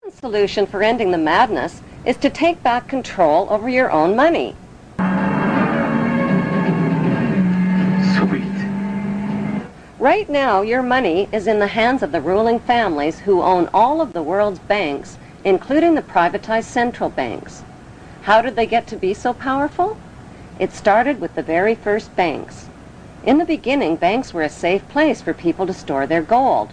The solution for ending the madness is to take back control over your own money. Sweet. Right now, your money is in the hands of the ruling families who own all of the world's banks, including the privatized central banks. How did they get to be so powerful? It started with the very first banks. In the beginning, banks were a safe place for people to store their gold.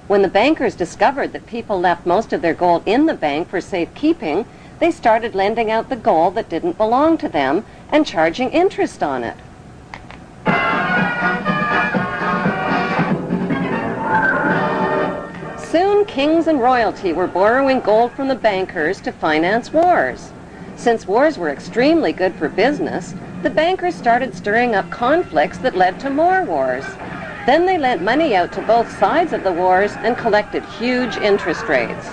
When the bankers discovered that people left most of their gold in the bank for safekeeping, they started lending out the gold that didn't belong to them and charging interest on it. Soon, kings and royalty were borrowing gold from the bankers to finance wars. Since wars were extremely good for business, the bankers started stirring up conflicts that led to more wars. Then they lent money out to both sides of the wars and collected huge interest rates.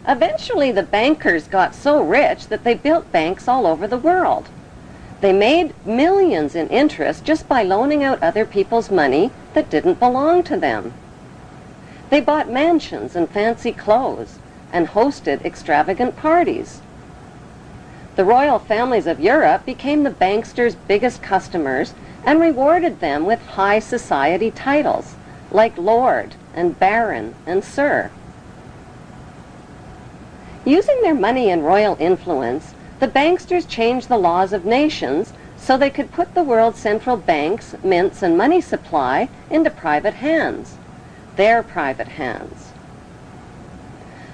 Eventually, the bankers got so rich that they built banks all over the world. They made millions in interest just by loaning out other people's money that didn't belong to them. They bought mansions and fancy clothes and hosted extravagant parties. The royal families of Europe became the banksters' biggest customers and rewarded them with high society titles like Lord and Baron and Sir. Using their money and royal influence, the banksters changed the laws of nations so they could put the world's central banks, mints, and money supply into private hands, their private hands.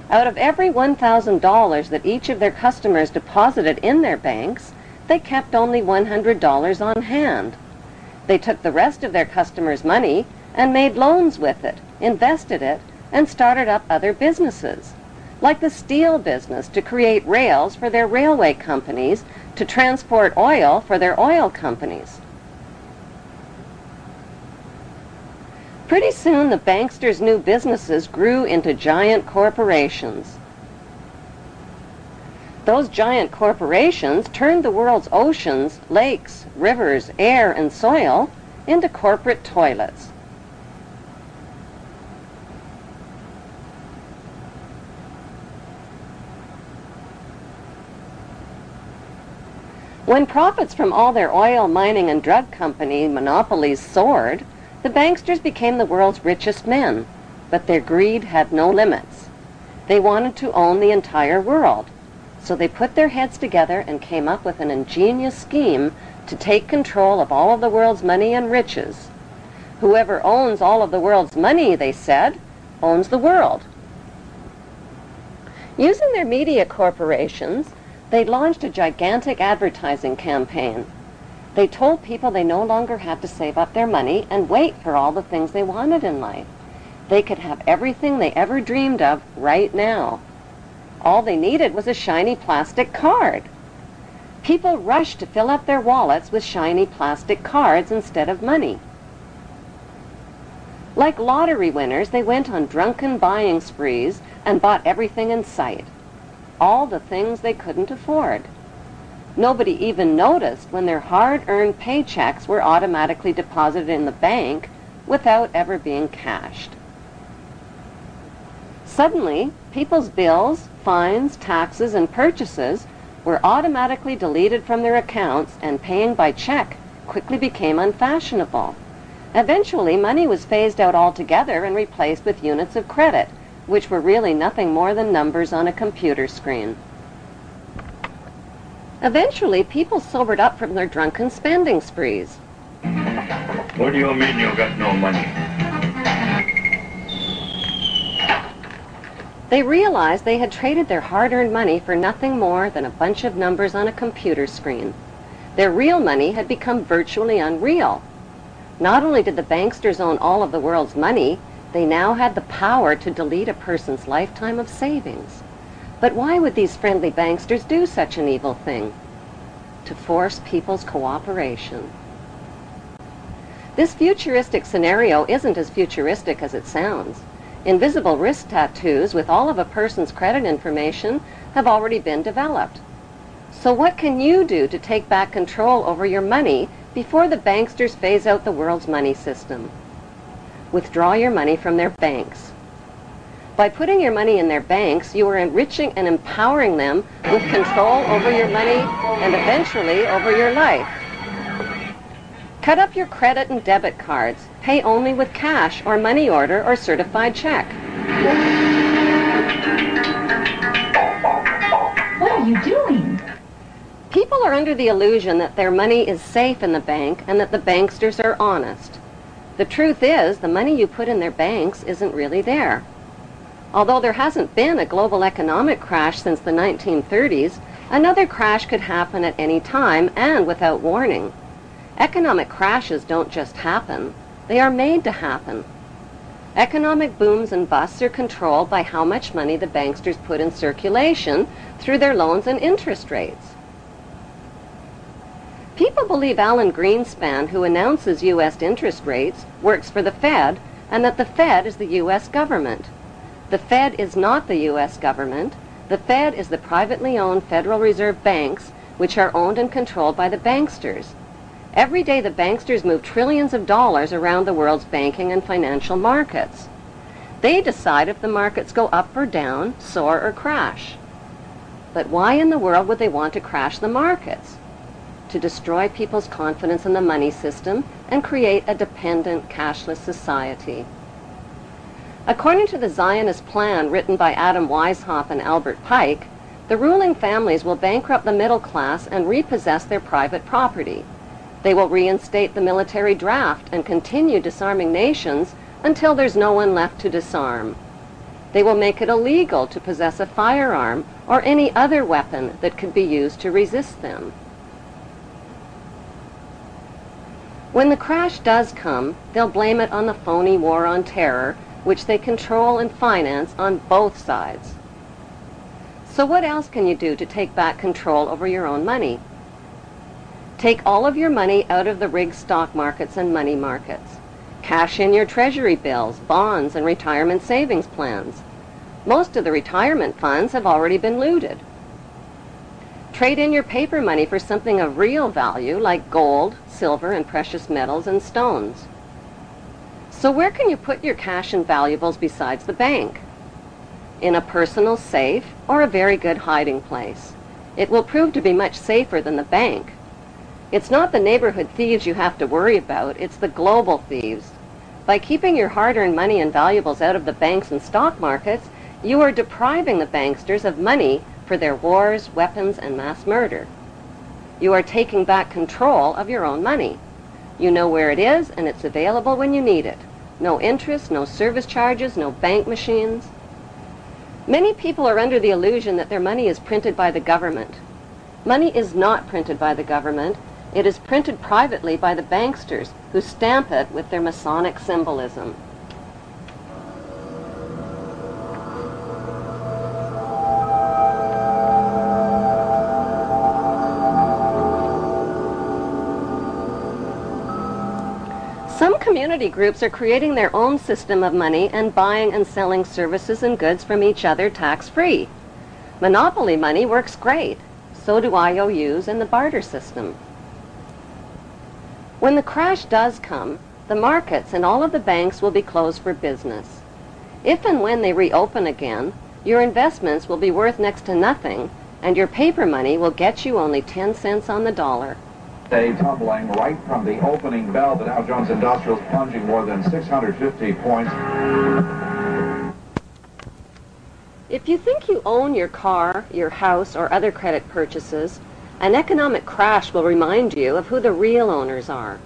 Out of every $1,000 that each of their customers deposited in their banks, they kept only $100 on hand. They took the rest of their customers' money and made loans with it, invested it, and started up other businesses, like the steel business to create rails for their railway companies, to transport oil for their oil companies. Pretty soon, the banksters' new businesses grew into giant corporations. Those giant corporations turned the world's oceans, lakes, rivers, air, and soil into corporate toilets. When profits from all their oil, mining, and drug company monopolies soared, the banksters became the world's richest men, but their greed had no limits. They wanted to own the entire world, so they put their heads together and came up with an ingenious scheme to take control of all of the world's money and riches. Whoever owns all of the world's money, they said, owns the world. Using their media corporations, they launched a gigantic advertising campaign. They told people they no longer had to save up their money and wait for all the things they wanted in life. They could have everything they ever dreamed of right now. All they needed was a shiny plastic card. People rushed to fill up their wallets with shiny plastic cards instead of money. Like lottery winners, they went on drunken buying sprees and bought everything in sight, all the things they couldn't afford. Nobody even noticed when their hard-earned paychecks were automatically deposited in the bank without ever being cashed. Suddenly, people's bills, fines, taxes, and purchases were automatically deleted from their accounts, and paying by check quickly became unfashionable. Eventually, money was phased out altogether and replaced with units of credit, which were really nothing more than numbers on a computer screen. Eventually, people sobered up from their drunken spending sprees. What do you mean you got no money? They realized they had traded their hard-earned money for nothing more than a bunch of numbers on a computer screen. Their real money had become virtually unreal. Not only did the banksters own all of the world's money, they now had the power to delete a person's lifetime of savings. But why would these friendly banksters do such an evil thing? To force people's cooperation. This futuristic scenario isn't as futuristic as it sounds. Invisible wrist tattoos with all of a person's credit information have already been developed. So what can you do to take back control over your money before the banksters phase out the world's money system? Withdraw your money from their banks. By putting your money in their banks, you are enriching and empowering them with control over your money and eventually over your life. Cut up your credit and debit cards. Pay only with cash or money order or certified check. What are you doing? People are under the illusion that their money is safe in the bank and that the banksters are honest. The truth is, the money you put in their banks isn't really there. Although there hasn't been a global economic crash since the 1930s, another crash could happen at any time and without warning. Economic crashes don't just happen, they are made to happen. Economic booms and busts are controlled by how much money the banksters put in circulation through their loans and interest rates. People believe Alan Greenspan, who announces U.S. interest rates, works for the Fed, and that the Fed is the U.S. government. The Fed is not the U.S. government. The Fed is the privately owned Federal Reserve banks, which are owned and controlled by the banksters. Every day the banksters move trillions of dollars around the world's banking and financial markets. They decide if the markets go up or down, soar or crash. But why in the world would they want to crash the markets? To destroy people's confidence in the money system and create a dependent, cashless society. According to the Zionist plan written by Adam Weishaupt and Albert Pike, the ruling families will bankrupt the middle class and repossess their private property. They will reinstate the military draft and continue disarming nations until there's no one left to disarm. They will make it illegal to possess a firearm or any other weapon that could be used to resist them. When the crash does come, they'll blame it on the phony war on terror, which they control and finance on both sides. So what else can you do to take back control over your own money? Take all of your money out of the rigged stock markets and money markets. Cash in your treasury bills, bonds, and retirement savings plans. Most of the retirement funds have already been looted. Trade in your paper money for something of real value like gold, silver, and precious metals and stones. So where can you put your cash and valuables besides the bank? In a personal safe or a very good hiding place. It will prove to be much safer than the bank. It's not the neighborhood thieves you have to worry about, it's the global thieves. By keeping your hard-earned money and valuables out of the banks and stock markets, you are depriving the banksters of money for their wars, weapons, and mass murder. You are taking back control of your own money. You know where it is, and it's available when you need it. No interest, no service charges, no bank machines. Many people are under the illusion that their money is printed by the government. Money is not printed by the government. It is printed privately by the banksters, who stamp it with their Masonic symbolism. Some community groups are creating their own system of money and buying and selling services and goods from each other tax-free. Monopoly money works great. So do IOUs and the barter system. When the crash does come, the markets and all of the banks will be closed for business. If and when they reopen again, your investments will be worth next to nothing, and your paper money will get you only 10 cents on the dollar. Tumbling right from the opening bell, the Dow Jones Industrials plunging more than 650 points. If you think you own your car, your house, or other credit purchases, an economic crash will remind you of who the real owners are.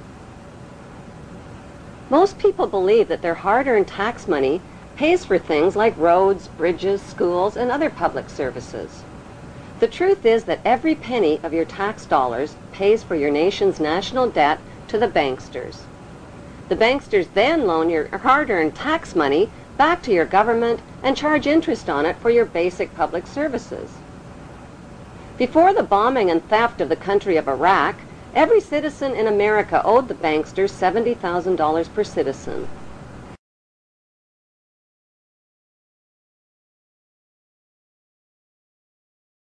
Most people believe that their hard-earned tax money pays for things like roads, bridges, schools, and other public services. The truth is that every penny of your tax dollars pays for your nation's national debt to the banksters. The banksters then loan your hard-earned tax money back to your government and charge interest on it for your basic public services. Before the bombing and theft of the country of Iraq, every citizen in America owed the banksters $70,000 per citizen.